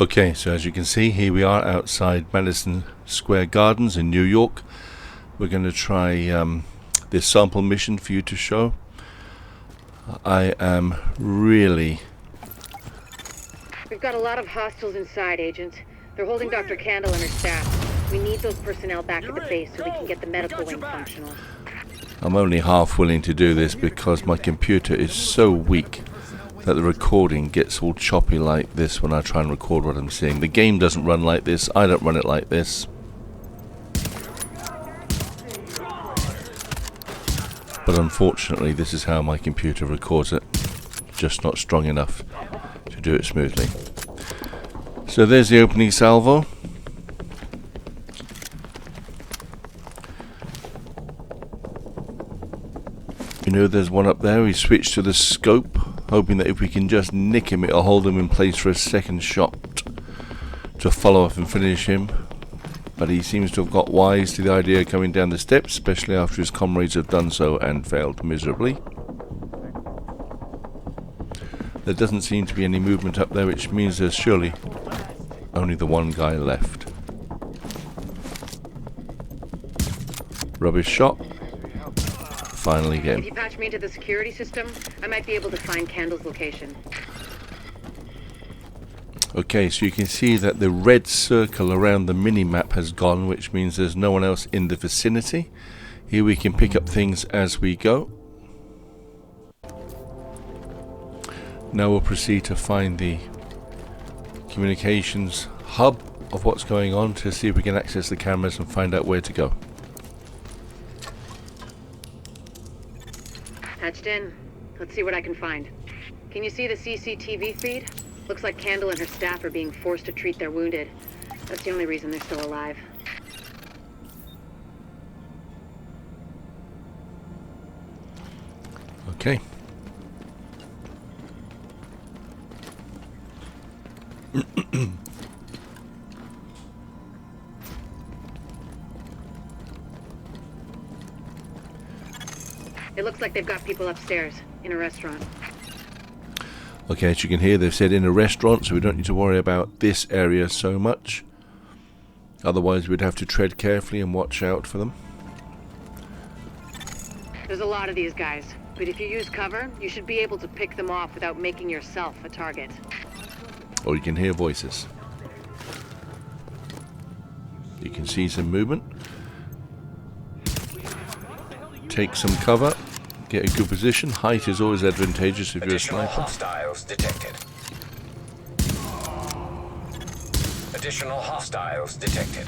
Okay, so as you can see, here we are outside Madison Square Gardens in New York. We're going to try this sample mission for you to show. I am really... We've got a lot of hostiles inside, Agent. They're holding Dr. Candle and her staff. We need those personnel back at the base so we can get the medical wing functional. I'm only half willing to do this because my computer is so weak that the recording gets all choppy like this when I try and record what I'm seeing. The game doesn't run like this, I don't run it like this. But unfortunately this is how my computer records it. Just not strong enough to do it smoothly. So there's the opening salvo. You know there's one up there. We switched to the scope, hoping that if we can just nick him, it'll hold him in place for a second shot to follow up and finish him. But he seems to have got wise to the idea of coming down the steps, especially after his comrades have done so and failed miserably. There doesn't seem to be any movement up there, which means there's surely only the one guy left. Rubbish shot. Finally get him. If you patch me into the security system, I might be able to find Candle's location. Okay, so you can see that the red circle around the mini-map has gone, which means there's no one else in the vicinity. Here we can pick up things as we go. Now we'll proceed to find the communications hub of what's going on to see if we can access the cameras and find out where to go. Patched in. Let's see what I can find. Can you see the CCTV feed? Looks like Candle and her staff are being forced to treat their wounded. That's the only reason they're still alive. Okay. It looks like they've got people upstairs, in a restaurant. Okay, as you can hear, they've said in a restaurant, so we don't need to worry about this area so much. Otherwise, we'd have to tread carefully and watch out for them. There's a lot of these guys, but if you use cover, you should be able to pick them off without making yourself a target. Or you can hear voices. You can see some movement. Take some cover. Get a good position. Height is always advantageous if you're a sniper. Hostiles detected. Additional hostiles detected.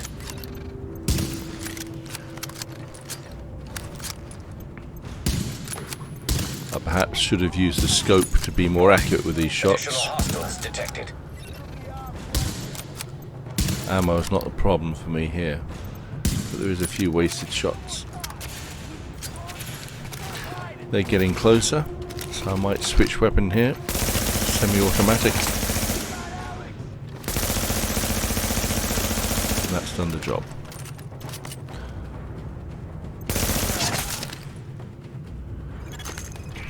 I perhaps should have used the scope to be more accurate with these shots. Additional hostiles detected. Ammo is not a problem for me here, but there is a few wasted shots. They're getting closer, so I might switch weapon here. Semi-automatic. And that's done the job.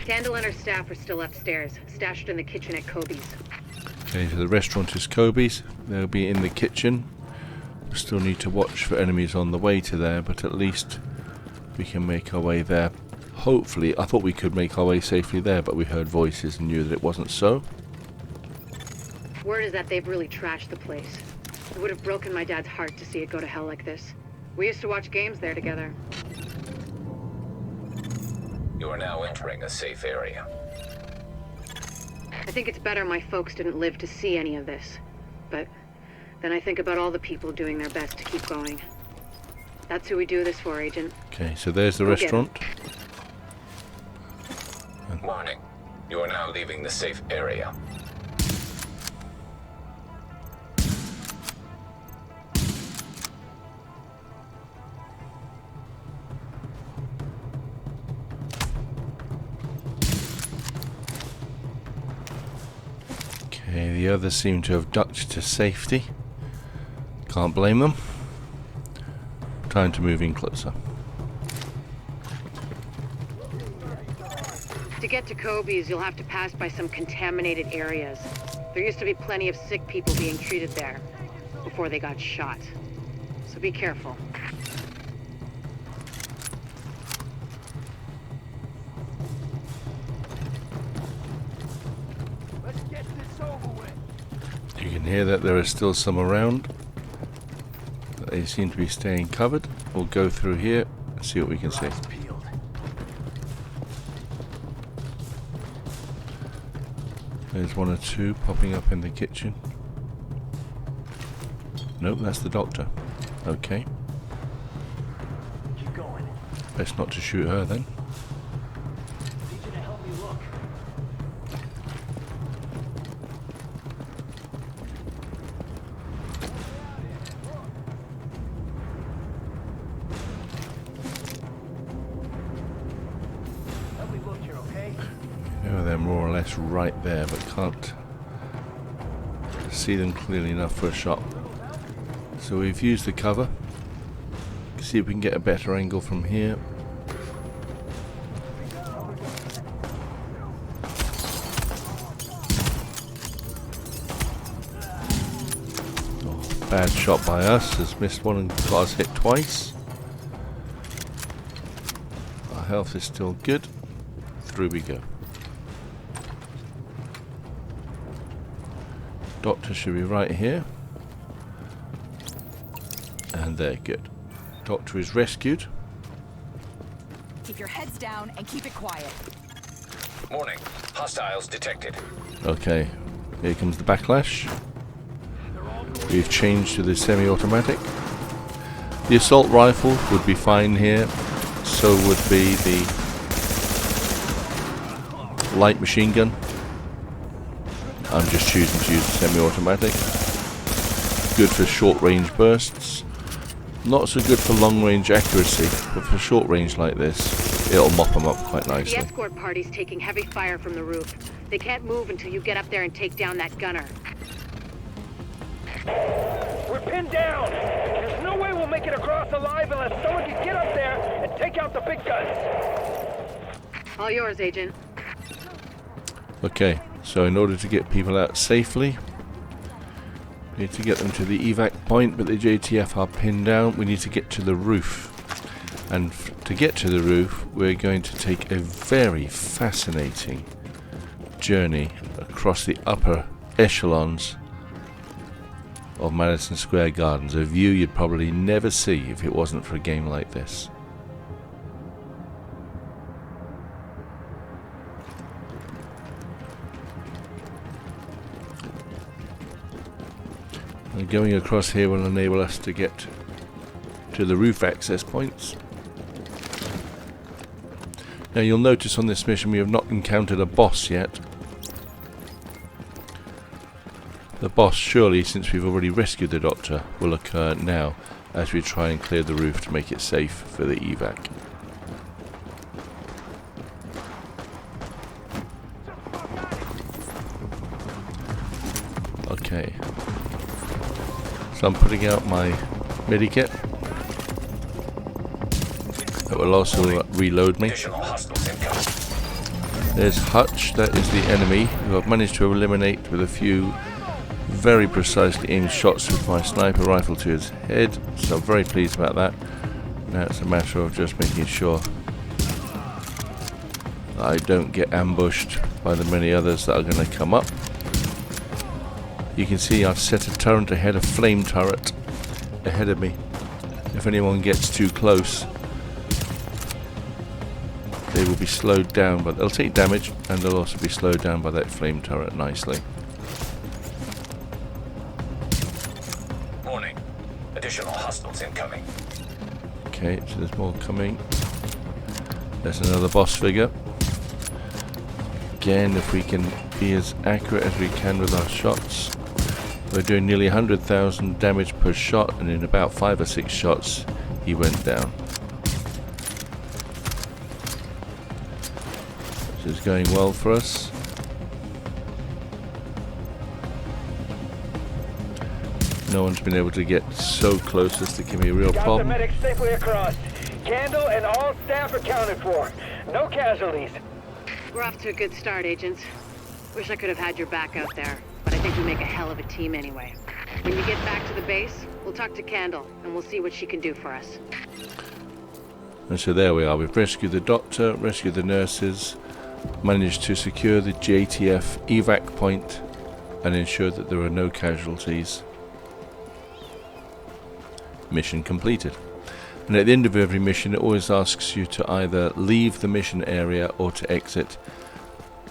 Candle and her staff are still upstairs, stashed in the kitchen at Kobe's. Okay, so the restaurant is Kobe's. They'll be in the kitchen. We still need to watch for enemies on the way to there, but at least we can make our way there. Hopefully, I thought we could make our way safely there, but we heard voices and knew that it wasn't so. Word is that they've really trashed the place. It would have broken my dad's heart to see it go to hell like this. We used to watch games there together. You are now entering a safe area. I think it's better my folks didn't live to see any of this. But then I think about all the people doing their best to keep going. That's who we do this for, Agent. Okay, so there's the restaurant. Warning. You are now leaving the safe area. Okay, the others seem to have ducked to safety. Can't blame them. Time to move in closer. To get to Kobe's, you'll have to pass by some contaminated areas. There used to be plenty of sick people being treated there before they got shot. So be careful. Let's get this over with. You can hear that there are still some around. They seem to be staying covered. We'll go through here and see what we can see. Eyes peeled. There's one or two popping up in the kitchen. Nope, that's the doctor. Okay. Keep going. Best not to shoot her then. Need you to help me look. Help me look here, okay? They're more or less right there, but can't see them clearly enough for a shot. So we've used the cover. See if we can get a better angle from here. Oh, bad shot by us. Has missed one and got us hit twice. Our health is still good. Through we go. Doctor should be right here. And they're good. Doctor is rescued. Keep your heads down and keep it quiet. Warning. Hostiles detected. Okay, here comes the backlash. We've changed to the semi-automatic. The assault rifle would be fine here. So would be the light machine gun. I'm just choosing to use the semi-automatic. Good for short-range bursts. Not so good for long-range accuracy, but for short range like this, it'll mop them up quite The nicely. escort party's taking heavy fire from the roof. They can't move until you get up there and take down that gunner. We're pinned down. There's no way we'll make it across alive unless someone can get up there and take out the big guns. All yours, Agent. Okay, so in order to get people out safely, we need to get them to the evac point, but the JTF are pinned down. We need to get to the roof. And to get to the roof, we're going to take a very fascinating journey across the upper echelons of Madison Square Gardens. A view you'd probably never see if it wasn't for a game like this. And going across here will enable us to get to the roof access points. Now you'll notice on this mission we have not encountered a boss yet. The boss, surely, since we've already rescued the doctor, will occur now as we try and clear the roof to make it safe for the evac. Okay. So I'm putting out my medikit. That will also reload me. Additional hostiles incoming. There's Hutch, that is the enemy, who I've managed to eliminate with a few very precisely aimed shots with my sniper rifle to his head, so I'm very pleased about that. Now it's a matter of just making sure that I don't get ambushed by the many others that are going to come up. You can see I've set a turret ahead, a flame turret ahead of me. If anyone gets too close, they will be slowed down, but they'll take damage and they'll also be slowed down by that flame turret nicely. Warning. Additional hostiles incoming. Okay, so there's more coming. There's another boss figure. Again, if we can be as accurate as we can with our shots. We're doing nearly 100,000 damage per shot, and in about 5 or 6 shots he went down. This is going well for us. No one's been able to get so close as to give me a real Got the problem. medic safely across. Candle and all staff accounted for. No casualties. We're off to a good start, agents. Wish I could have had your back out there, but I think we make a hell of a team anyway. When you get back to the base, we'll talk to Candle, and we'll see what she can do for us. And so there we are. We've rescued the doctor, rescued the nurses, managed to secure the JTF evac point, and ensure that there are no casualties. Mission completed. And at the end of every mission, it always asks you to either leave the mission area or to exit.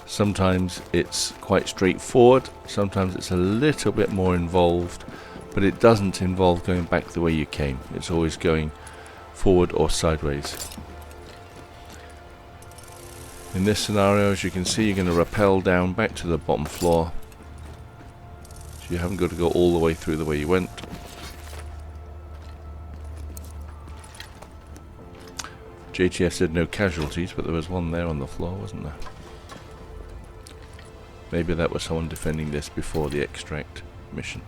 Sometimes it's quite straightforward, sometimes it's a little bit more involved, but it doesn't involve going back the way you came. It's always going forward or sideways. In this scenario, as you can see, you're going to rappel down back to the bottom floor. So you haven't got to go all the way through the way you went. JTF said no casualties, but there was one there on the floor, wasn't there? Maybe that was someone defending this before the extract mission.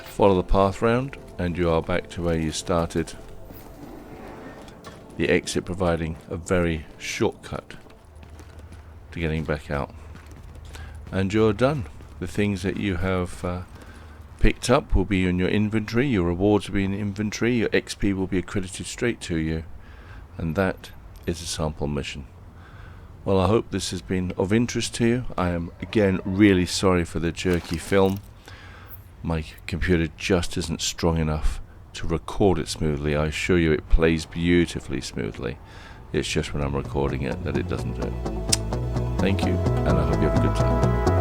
Follow the path round and you are back to where you started. The exit providing a very shortcut to getting back out. And you're done. The things that you have picked up will be in your inventory, your rewards will be in inventory, your XP will be accredited straight to you, and that is a sample mission. Well, I hope this has been of interest to you. I am again really sorry for the jerky film. My computer just isn't strong enough to record it smoothly. I assure you it plays beautifully smoothly. It's just when I'm recording it that it doesn't do it. Thank you, and I hope you have a good time.